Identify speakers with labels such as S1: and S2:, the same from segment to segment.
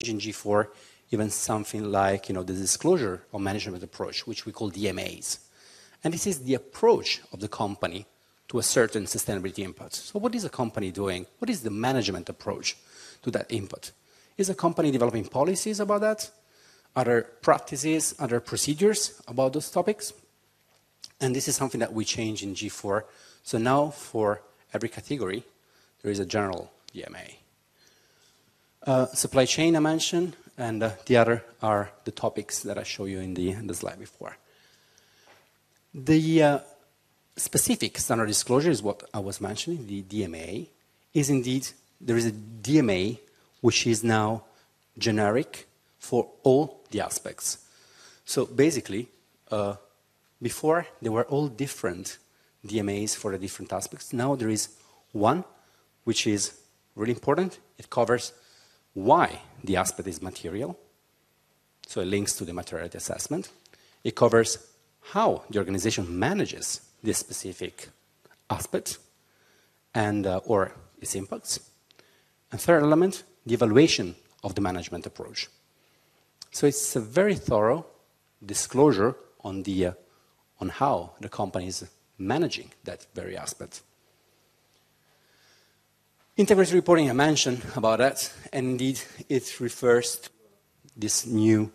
S1: in G4 even something like the disclosure or management approach, which we call DMAs. And this is the approach of the company to a certain sustainability input. So what is a company doing? What is the management approach to that input? Is a company developing policies about that? Are there practices, are there procedures about those topics? And this is something that we change in G4. So now for every category, there is a general DMA. Supply chain I mentioned, and the other are the topics that I showed you in the slide before. The specific standard disclosure is what I was mentioning, the DMA, is indeed, there is a DMA which is now generic for all the aspects. So basically, before there were all different DMAs for the different aspects. Now there is one which is really important. It covers why the aspect is material. So it links to the materiality assessment. It covers how the organization manages this specific aspect and or its impacts. And third element, the evaluation of the management approach. So it's a very thorough disclosure on how the company is managing that very aspect. Integrated reporting, I mentioned about that, and indeed it refers to this new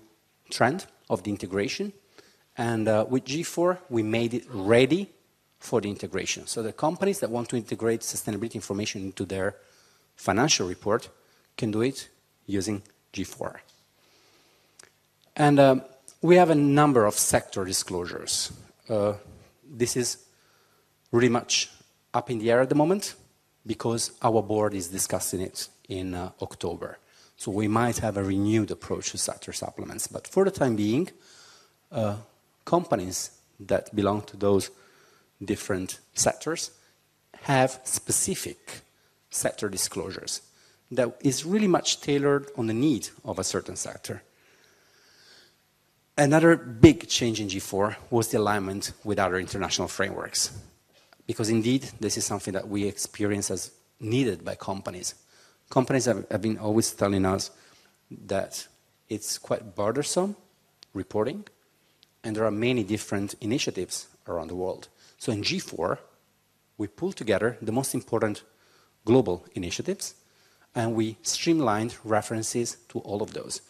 S1: trend of the integration. And with G4, we made it ready for the integration. So the companies that want to integrate sustainability information into their financial report can do it using G4. And we have a number of sector disclosures. This is really much up in the air at the moment because our board is discussing it in October. So we might have a renewed approach to sector supplements. But for the time being, companies that belong to those different sectors have specific sector disclosures that is really much tailored on the need of a certain sector. Another big change in G4 was the alignment with other international frameworks. Because indeed, this is something that we experience as needed by companies. Companies have been always telling us that it's quite burdensome reporting, and there are many different initiatives around the world. So in G4, we pulled together the most important global initiatives, and we streamlined references to all of those.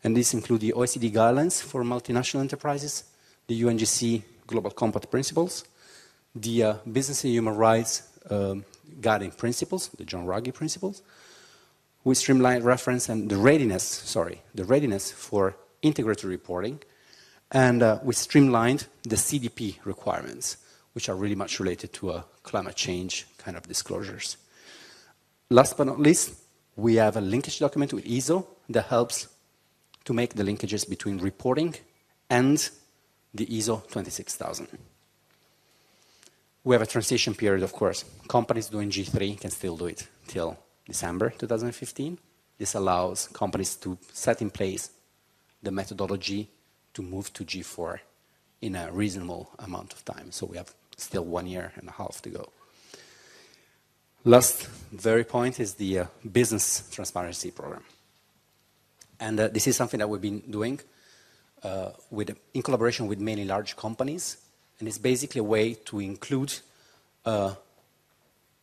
S1: And these include the OECD guidelines for multinational enterprises, the UNGC Global Compact Principles, the Business and Human Rights Guiding Principles, the John Ruggie Principles. We streamlined reference and the readiness for integrated reporting, and we streamlined the CDP requirements, which are really much related to climate change kind of disclosures. Last but not least, we have a linkage document with ISO that helps to make the linkages between reporting and the ISO 26000. We have a transition period, of course. Companies doing G3 can still do it till December 2015. This allows companies to set in place the methodology to move to G4 in a reasonable amount of time. So we have still 1.5 years to go. Last very point is the business transparency program. And this is something that we've been doing in collaboration with many large companies. And it's basically a way to include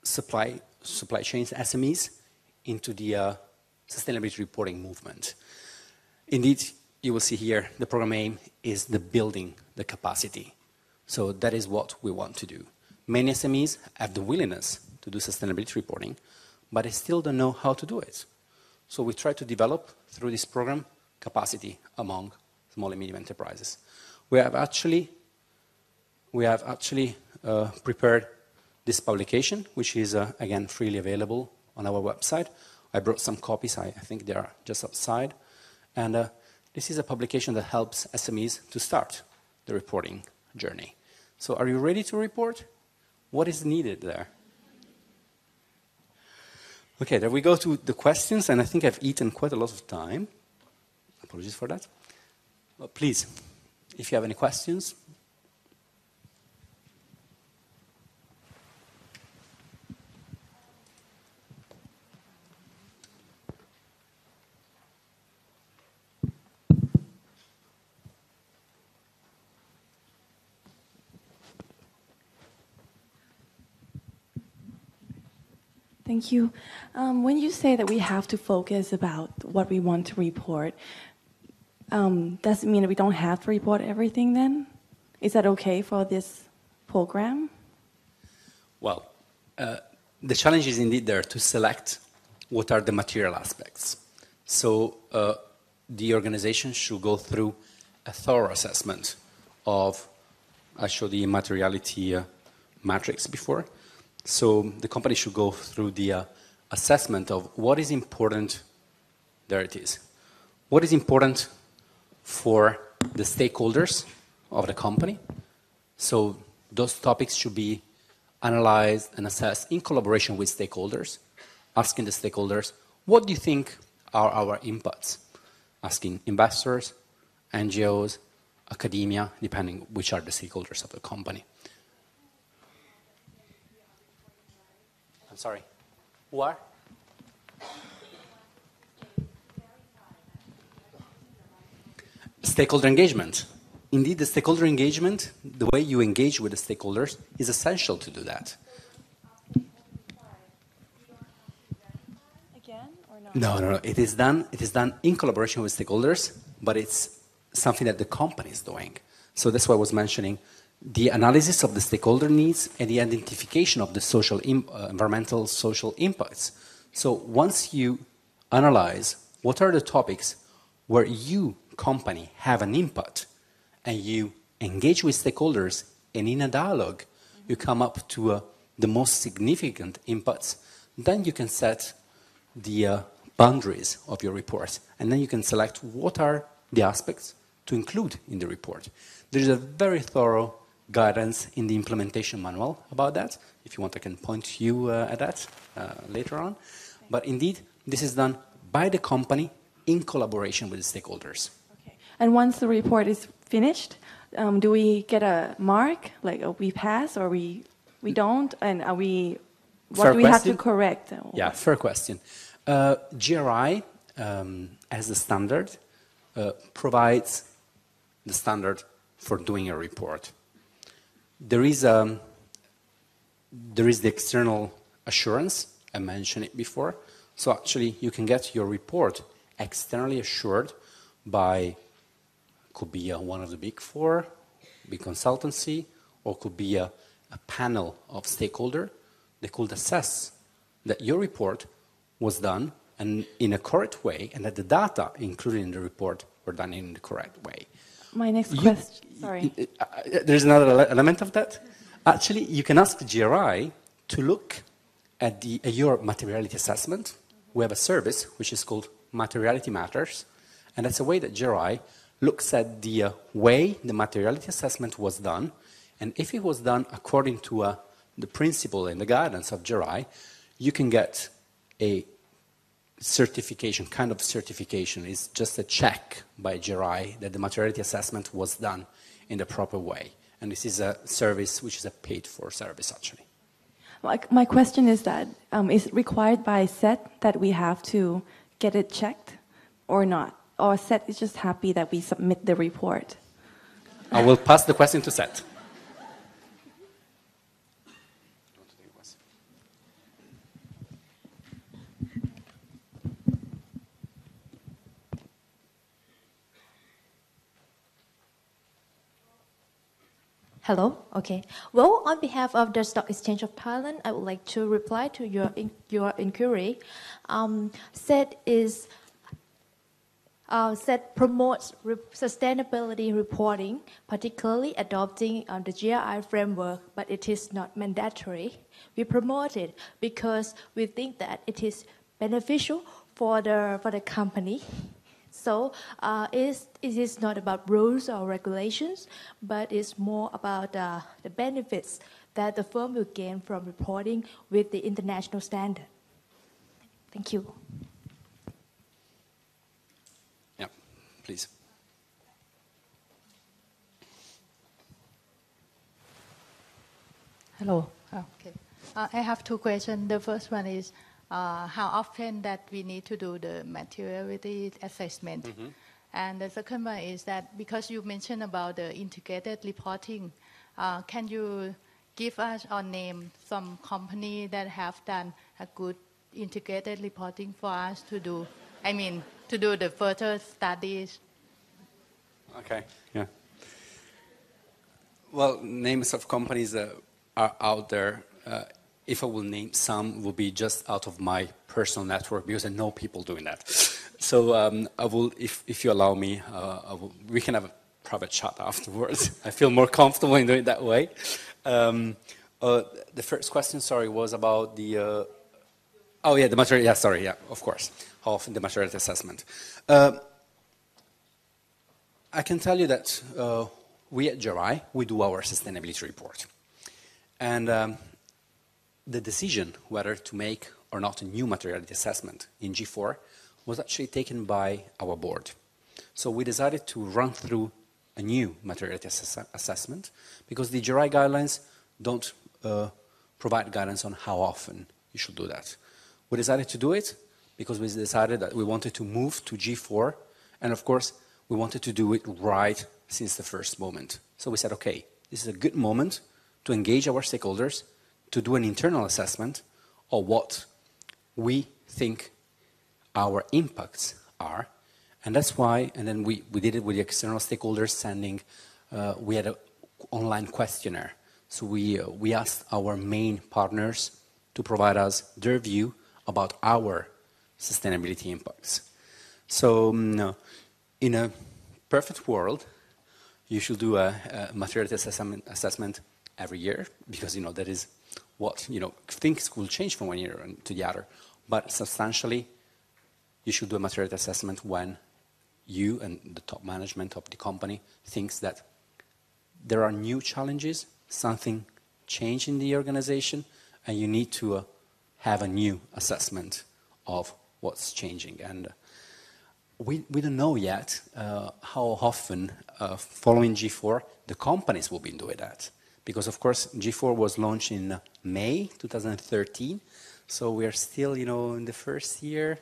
S1: supply chains, SMEs, into the sustainability reporting movement. Indeed, you will see here the program aim is the building the capacity. So that is what we want to do. Many SMEs have the willingness to do sustainability reporting, but they still don't know how to do it. So we try to develop, through this program, capacity among small and medium enterprises. We have actually prepared this publication, which is, again, freely available on our website. I brought some copies. I think they are just outside. And this is a publication that helps SMEs to start the reporting journey. So are you ready to report? What is needed there? Okay, there we go to the questions, and I think I've eaten quite a lot of time. Apologies for that. But please, if you have any questions.
S2: Thank you. When you say that we have to focus about what we want to report, does it mean that we don't have to report everything then? Is that okay for this program?
S1: Well, the challenge is indeed there to select what are the material aspects. So the organization should go through a thorough assessment of, I showed the materiality matrix before. So the company should go through the assessment of what is important, there it is, what is important for the stakeholders of the company. So those topics should be analyzed and assessed in collaboration with stakeholders, asking the stakeholders, what do you think are our inputs? Asking investors, NGOs, academia, depending which are the stakeholders of the company. I'm sorry, who are? Stakeholder engagement. Indeed, the stakeholder engagement, the way you engage with the stakeholders, is essential to do that.
S2: Again or
S1: No. It is done in collaboration with stakeholders, but it's something that the company is doing. So that's why I was mentioning the analysis of the stakeholder needs and the identification of the social, environmental, social impacts. So once you analyze what are the topics where you, company, have an input, and you engage with stakeholders, and in a dialogue, you come up to the most significant inputs, then you can set the boundaries of your report, and then you can select what are the aspects to include in the report. There's a very thorough guidance in the implementation manual about that. If you want, I can point you at that later on. But indeed, this is done by the company in collaboration with the stakeholders.
S2: Okay. And once the report is finished, do we get a mark, like we pass or we don't? And are we, what do we have to correct?
S1: Yeah, fair question. GRI, as the standard, provides the standard for doing a report. There is the external assurance, I mentioned it before. So actually, you can get your report externally assured by, could be one of the big four, big consultancy, or could be a panel of stakeholders. They could assess that your report was done and in a correct way, and that the data included in the report were done in the correct way.
S2: My next question, sorry.
S1: There's another element of that. Actually, you can ask the GRI to look at your materiality assessment. We have a service which is called Materiality Matters, and that's a way that GRI looks at the way the materiality assessment was done, and if it was done according to the principle and the guidance of GRI, you can get a certification, kind of certification. It's just a check by GRI that the materiality assessment was done in the proper way. And this is a service which is a paid-for service, actually.
S2: My question is that, is it required by SET that we have to get it checked or not? Or SET is just happy that we submit the report?
S1: I will pass the question to SET.
S3: Hello. Okay. Well, on behalf of the Stock Exchange of Thailand, I would like to reply to your inquiry. SET promotes sustainability reporting, particularly adopting the GRI framework, but it is not mandatory. We promote it because we think that it is beneficial for the company. So it is not about rules or regulations, but it's more about the benefits that the firm will gain from reporting with the international standard. Thank you.
S1: Yeah, please.
S4: Hello. Okay. I have two questions. The first one is, how often that we need to do the materiality assessment. Mm-hmm. And the second one is that because you mentioned about the integrated reporting, can you give us or name some company that have done a good integrated reporting for us to do? I mean, to do the further studies.
S1: Okay, yeah. Well, names of companies that are out there, if I will name some, will be just out of my personal network because I know people doing that. So I will, if you allow me, we can have a private chat afterwards. I feel more comfortable in doing it that way. The first question, sorry, was about the... oh, yeah, the material, yeah, sorry, yeah, of course, of the materiality assessment. I can tell you that we at GRI, we do our sustainability report. And the decision whether to make or not a new materiality assessment in G4 was actually taken by our board. So we decided to run through a new materiality assessment because the GRI guidelines don't provide guidance on how often you should do that. We decided to do it because we decided that we wanted to move to G4, and of course, we wanted to do it right since the first moment. So we said, okay, this is a good moment to engage our stakeholders, to do an internal assessment of what we think our impacts are. And that's why, and then we did it with the external stakeholders sending, we had an online questionnaire. So we asked our main partners to provide us their view about our sustainability impacts. So in a perfect world, you should do a materiality assessment every year because, that is what, things will change from one year to the other. But substantially, you should do a materiality assessment when you and the top management of the company thinks that there are new challenges, something changed in the organization, and you need to have a new assessment of what's changing. And we don't know yet how often, following G4, the companies will be doing that. Because, of course, G4 was launched in May 2013, so we are still, in the first year,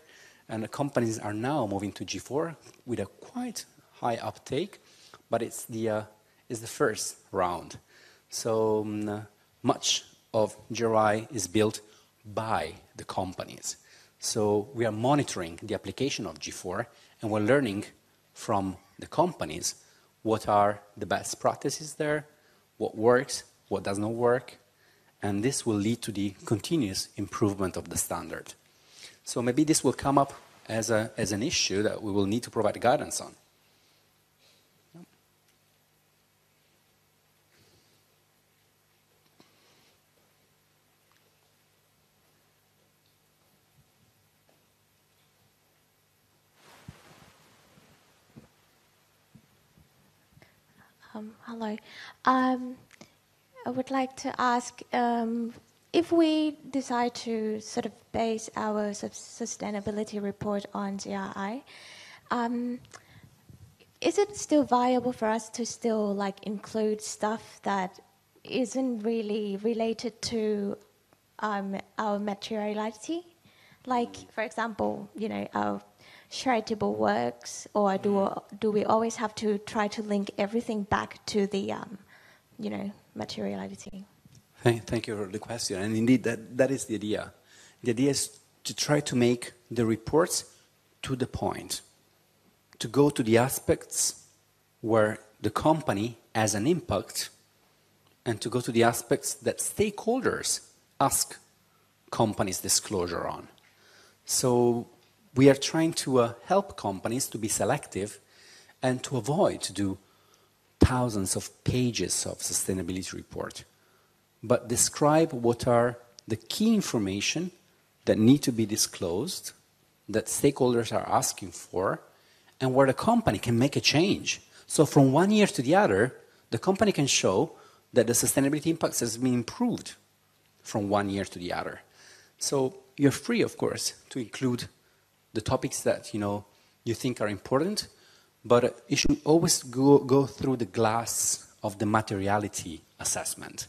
S1: and the companies are now moving to G4 with a quite high uptake, but it's the first round. So much of GRI is built by the companies. So we are monitoring the application of G4, and we're learning from the companies what are the best practices there, what works, what does not work, and this will lead to the continuous improvement of the standard. So maybe this will come up as an issue that we will need to provide guidance on.
S5: Hello. I would like to ask if we decide to sort of base our sustainability report on GRI, is it still viable for us to still include stuff that isn't really related to our materiality? Like, for example, our charitable works, or do we always have to try to link everything back to the, materiality?
S1: Thank you for the question. And indeed, that is the idea. The idea is to try to make the reports to the point, to go to the aspects where the company has an impact, and to go to the aspects that stakeholders ask companies disclosure on. So we are trying to help companies to be selective and to avoid to do thousands of pages of sustainability report, but describe what are the key information that need to be disclosed, that stakeholders are asking for, and where the company can make a change. So from one year to the other, the company can show that the sustainability impacts has been improved from one year to the other. So you're free, of course, to include the topics that you think are important, but you should always go through the glass of the materiality assessment,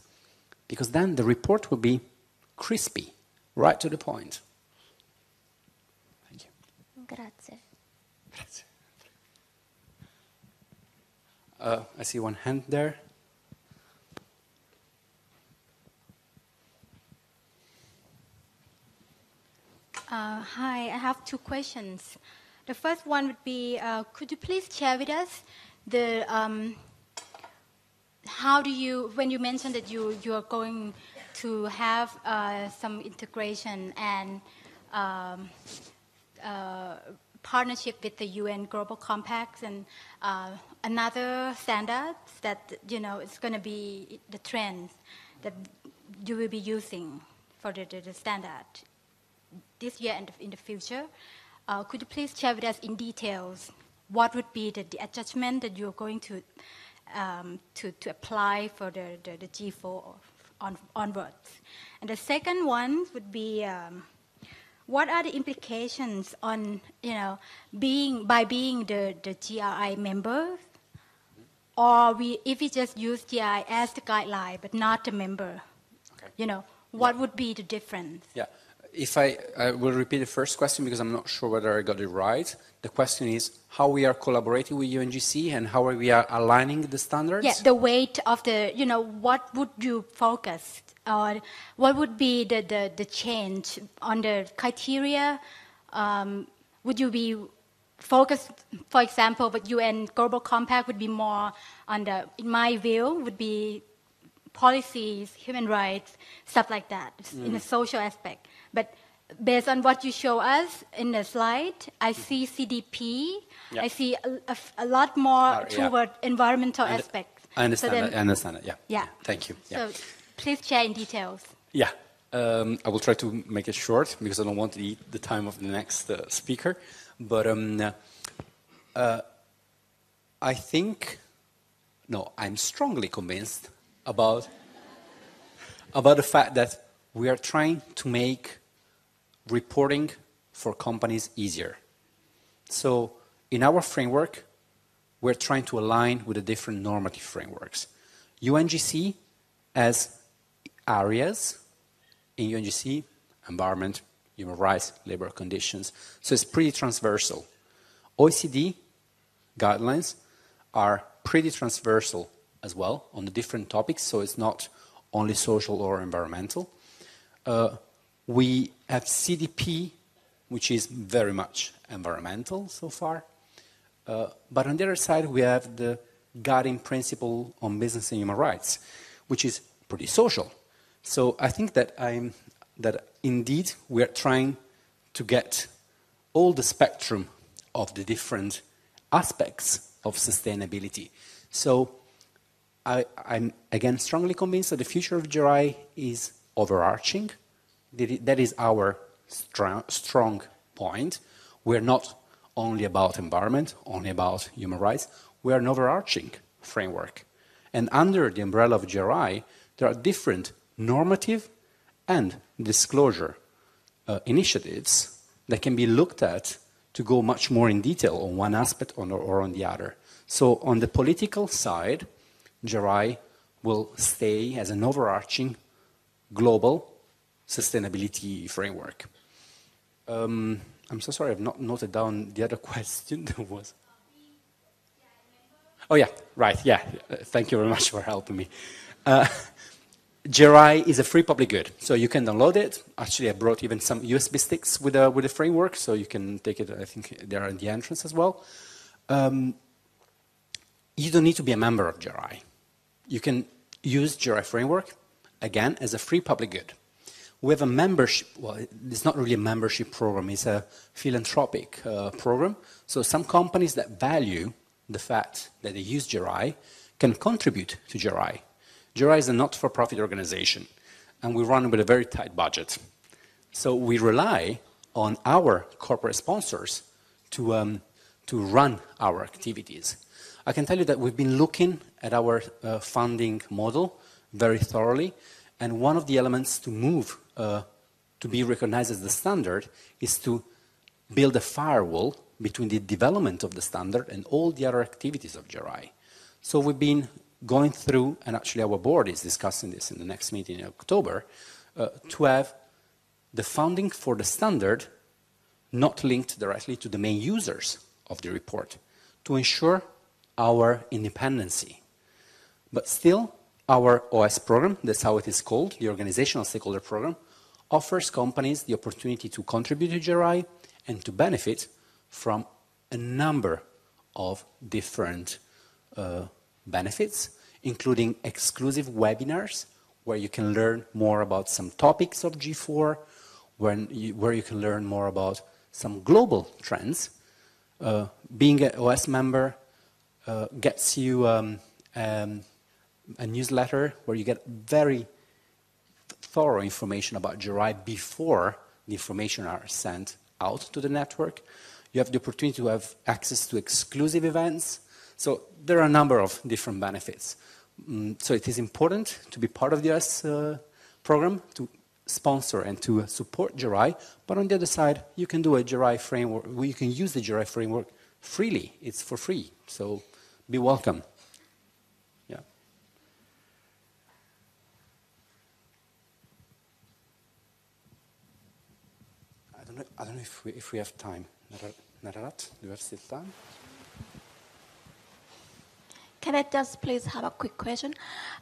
S1: because then the report will be crispy, right to the point. Thank you.
S5: Grazie.
S1: Grazie. I see one hand there.
S6: two questions. The first one would be, could you please share with us the how do you, when you mentioned that you are going to have some integration and partnership with the UN Global Compact and another standards that, you know, it's going to be the trends that you will be using for the standard this year and in the future. Could you please share with us in details what would be the adjustment that you're going to apply for the G4 onwards? And the second one would be, what are the implications on, you know, being the GRI member, or if we just use GRI as the guideline but not the member?
S1: Okay.
S6: You know, what would be the difference?
S1: Yeah. If I will repeat the first question because I'm not sure whether I got it right. The question is how we are collaborating with UNGC and how we are aligning the standards?
S6: Yeah, the weight of the, you know, what would you focus or what would be the change on the criteria? Would you be focused, for example, with UN Global Compact would be more on the, in my view, would be policies, human rights, stuff like that, in a social aspect. But based on what you show us in the slide, I see CDP,
S1: yeah.
S6: I see a lot more toward environmental aspects.
S1: I understand
S6: so then,
S1: that. I understand it, yeah.
S6: Yeah.
S1: Thank you. Yeah.
S6: So please share in details.
S1: Yeah. I will try to make it short because I don't want to eat the time of the next speaker. But I think, no, I'm strongly convinced about the fact that we are trying to make reporting for companies easier. So in our framework, we're trying to align with the different normative frameworks. UNGC has areas in UNGC, environment, human rights, labor conditions. So it's pretty transversal. OECD guidelines are pretty transversal as well on the different topics, so it's not only social or environmental. We have CDP, which is very much environmental so far. But on the other side, we have the guiding principle on business and human rights, which is pretty social. So I think that indeed we are trying to get all the spectrum of the different aspects of sustainability. So I'm again strongly convinced that the future of GRI is overarching. That is our strong point. We're not only about environment, only about human rights. We are an overarching framework. And under the umbrella of GRI, there are different normative and disclosure initiatives that can be looked at to go much more in detail on one aspect or on the other. So on the political side, GRI will stay as an overarching global sustainability framework. I'm so sorry, I've not noted down the other question there was. Oh yeah, right, yeah. Thank you very much for helping me. GRI is a free public good, so you can download it. Actually, I brought even some USB sticks with the framework, so you can take it. I think they are in the entrance as well. You don't need to be a member of GRI. You can use GRI framework, again, as a free public good. We have a membership, well, it's not really a membership program, it's a philanthropic program. So some companies that value the fact that they use GRI can contribute to GRI. GRI is a not-for-profit organization, and we run with a very tight budget. So we rely on our corporate sponsors to run our activities. I can tell you that we've been looking at our funding model very thoroughly, and one of the elements to move to be recognized as the standard is to build a firewall between the development of the standard and all the other activities of GRI. So we've been going through, and actually our board is discussing this in the next meeting in October, to have the funding for the standard not linked directly to the main users of the report, to ensure our independency. But still, our OS program, that's how it is called, the Organizational Stakeholder Program, offers companies the opportunity to contribute to GRI and to benefit from a number of different benefits, including exclusive webinars where you can learn more about some topics of G4, where you can learn more about some global trends. Being an OS member gets you a newsletter where you get very thorough information about GRI before the information are sent out to the network. You have the opportunity to have access to exclusive events. So there are a number of different benefits. So it is important to be part of the OS program, to sponsor and to support GRI. But on the other side, you can do a GRI framework. You can use the GRI framework freely. It's for free. So be welcome. Yeah. I don't know if we have time. Nararat, do you have still time?
S7: Can I just please have a quick question?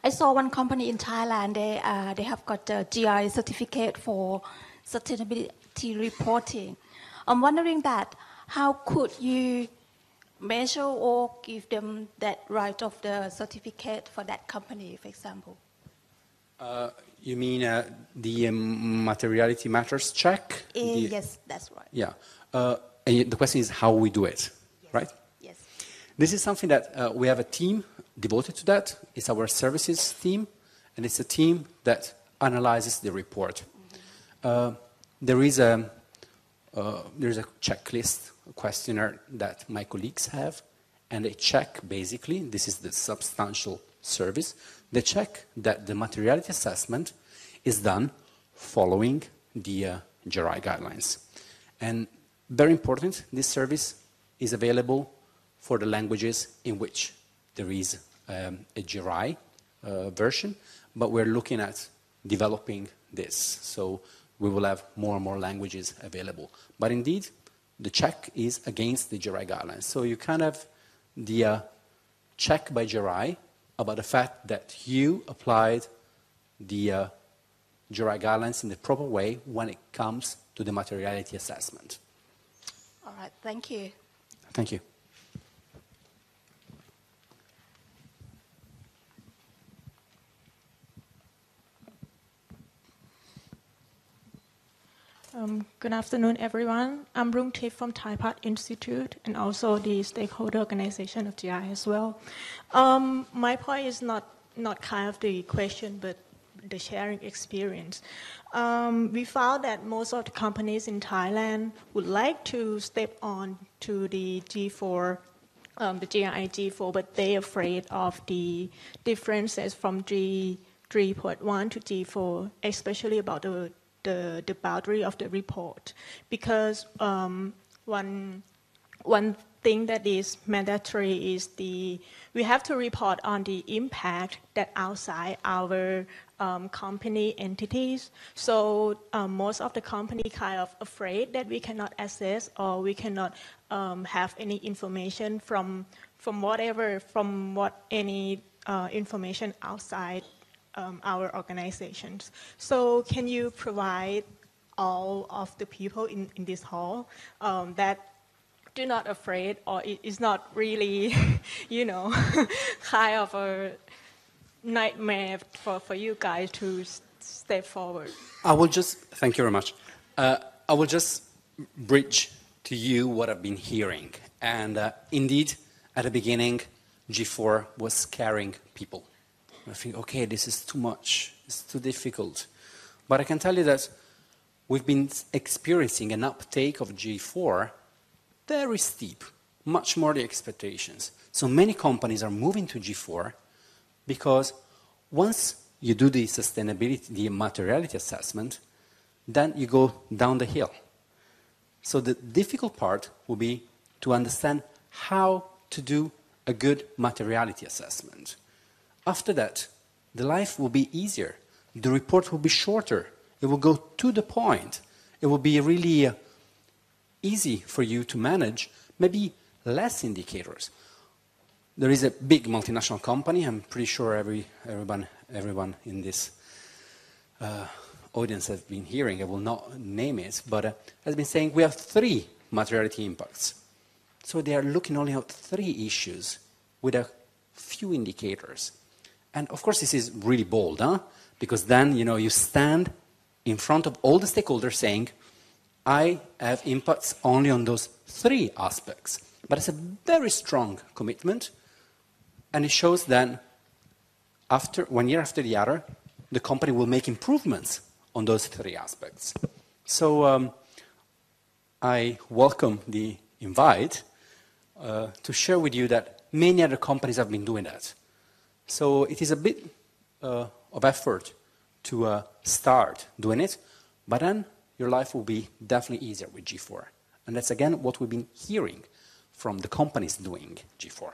S7: I saw one company in Thailand, they have got a GI certificate for sustainability reporting. I'm wondering that, how could you measure or give them that right of the certificate for that company, for example?
S1: You mean the materiality matters check?
S7: Yes, that's right.
S1: Yeah. And the question is how we do it,
S7: Yes.
S1: right?
S7: Yes.
S1: This is something that we have a team devoted to that. It's our services team, and it's a team that analyzes the report. There is a checklist, a questionnaire that my colleagues have, and they check, basically, this is the substantial service, they check that the materiality assessment is done following the GRI guidelines. And very important, this service is available for the languages in which there is a GRI version, but we're looking at developing this. So we will have more and more languages available. But indeed, the check is against the GRI guidelines. So you kind of the check by GRI about the fact that you applied the GRI guidelines in the proper way when it comes to the materiality assessment.
S7: All right, thank you.
S1: Thank you.
S8: Good afternoon, everyone. I'm Rung Tip from Thai Part Institute and also the stakeholder organization of GI as well. My point is not kind of the question, but the sharing experience. We found that most of the companies in Thailand would like to step on to the G4, the GRI G4, but they're afraid of the differences from G3.1 to G4, especially about the boundary of the report, because one thing that is mandatory is we have to report on the impact that outside our company entities. So most of the company kind of afraid that we cannot access or we cannot have any information from any information outside our organizations. So can you provide all of the people in this hall that do not afraid, or it is not really, kind of a nightmare for you guys to step forward?
S1: Thank you very much. I will just bridge to you what I've been hearing. And indeed, at the beginning, G4 was scaring people. I think, okay, this is too much, it's too difficult. But I can tell you that we've been experiencing an uptake of G4 very steep, much more than expectations. So many companies are moving to G4 because once you do the sustainability, the materiality assessment, then you go down the hill. So the difficult part will be to understand how to do a good materiality assessment. After that, the life will be easier. The report will be shorter. It will go to the point. It will be really easy for you to manage, maybe less indicators. There is a big multinational company, I'm pretty sure everyone in this audience has been hearing, I will not name it, but has been saying we have 3 materiality impacts. So they are looking only at 3 issues with a few indicators. And of course, this is really bold, huh? Because then, you stand in front of all the stakeholders saying, I have impacts only on those 3 aspects. But it's a very strong commitment, and it shows that after 1 year after the other, the company will make improvements on those 3 aspects. So I welcome the invite to share with you that many other companies have been doing that. So it is a bit of effort to start doing it, but then your life will be definitely easier with G4. And that's, again, what we've been hearing from the companies doing G4.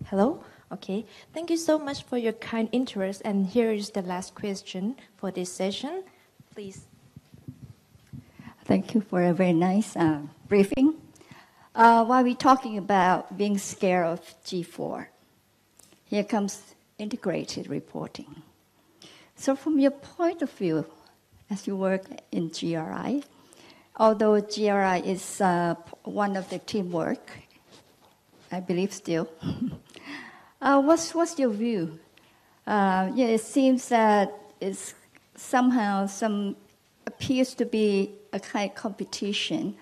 S3: Hello? Okay. Thank you so much for your kind interest. And here is the last question for this session. Please.
S9: Thank you for a very nice briefing. While we're talking about being scared of G4, here comes integrated reporting. So from your point of view, as you work in GRI, although GRI is one of the teamwork, I believe still, what's your view? It seems that it's somehow appears to be a kind of competition,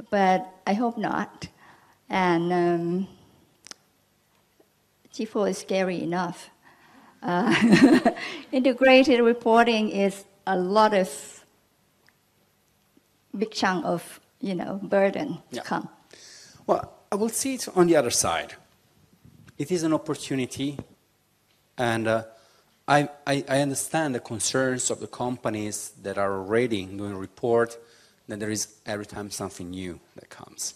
S9: but I hope not. And G4 is scary enough. Integrated reporting is a lot of big chunk of burden to come.
S1: Well, I will see it on the other side. It is an opportunity, and I understand the concerns of the companies that are already doing report, that there is every time something new that comes.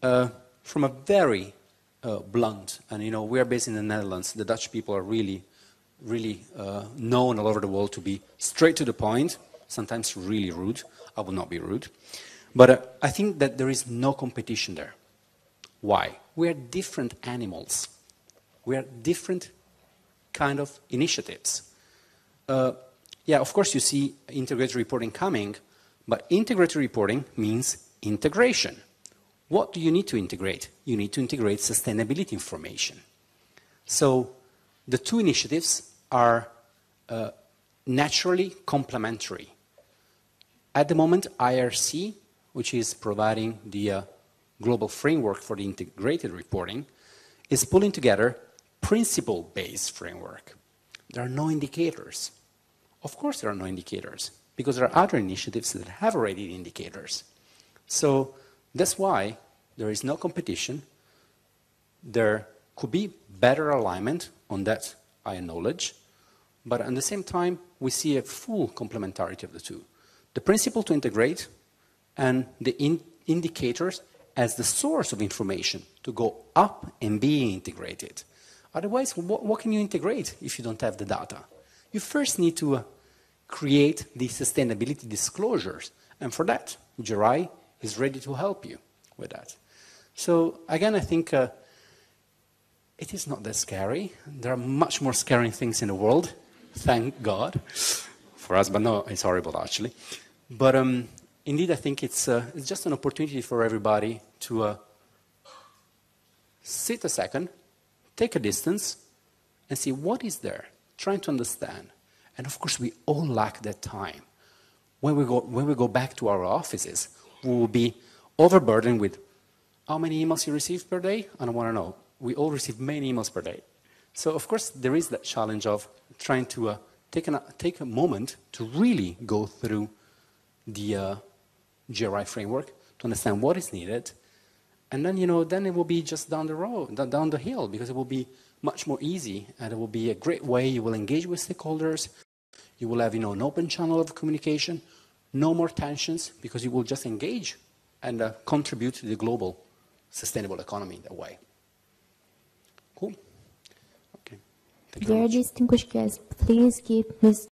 S1: From a very blunt, and we are based in the Netherlands, the Dutch people are really known all over the world to be straight to the point, sometimes really rude. I will not be rude. But I think that there is no competition there. Why? We are different animals. We are different kind of initiatives. Yeah, of course you see integrated reporting coming, but integrated reporting means integration. What do you need to integrate? You need to integrate sustainability information. So the 2 initiatives are naturally complementary. At the moment, IRC, which is providing the global framework for the integrated reporting, is pulling together principle-based framework. There are no indicators. Of course there are no indicators, because there are other initiatives that have already indicators. So that's why there is no competition. There could be better alignment on that, I acknowledge, but at the same time, we see a full complementarity of the 2. The principle to integrate and the indicators as the source of information to go up and be integrated. Otherwise, what can you integrate if you don't have the data? You first need to create the sustainability disclosures, and for that, GRI is ready to help you with that. So again, I think it is not that scary. There are much more scary things in the world, thank God, for us, but no, it's horrible actually. But indeed, I think it's just an opportunity for everybody to sit a second, take a distance, and see what is there, trying to understand. And of course, we all lack that time. When we go back to our offices, we will be overburdened with how many emails you receive per day? I don't want to know. We all receive many emails per day. So of course, there is that challenge of trying to take a moment to really go through the GRI framework to understand what is needed. And then, then it will be just down the road, down the hill, because it will be much more easy, and it will be a great way. You will engage with stakeholders. You will have, an open channel of communication, no more tensions, because you will just engage and contribute to the global sustainable economy that way. Cool. Okay. Thank you very much.
S10: Dear distinguished guests, please give Ms.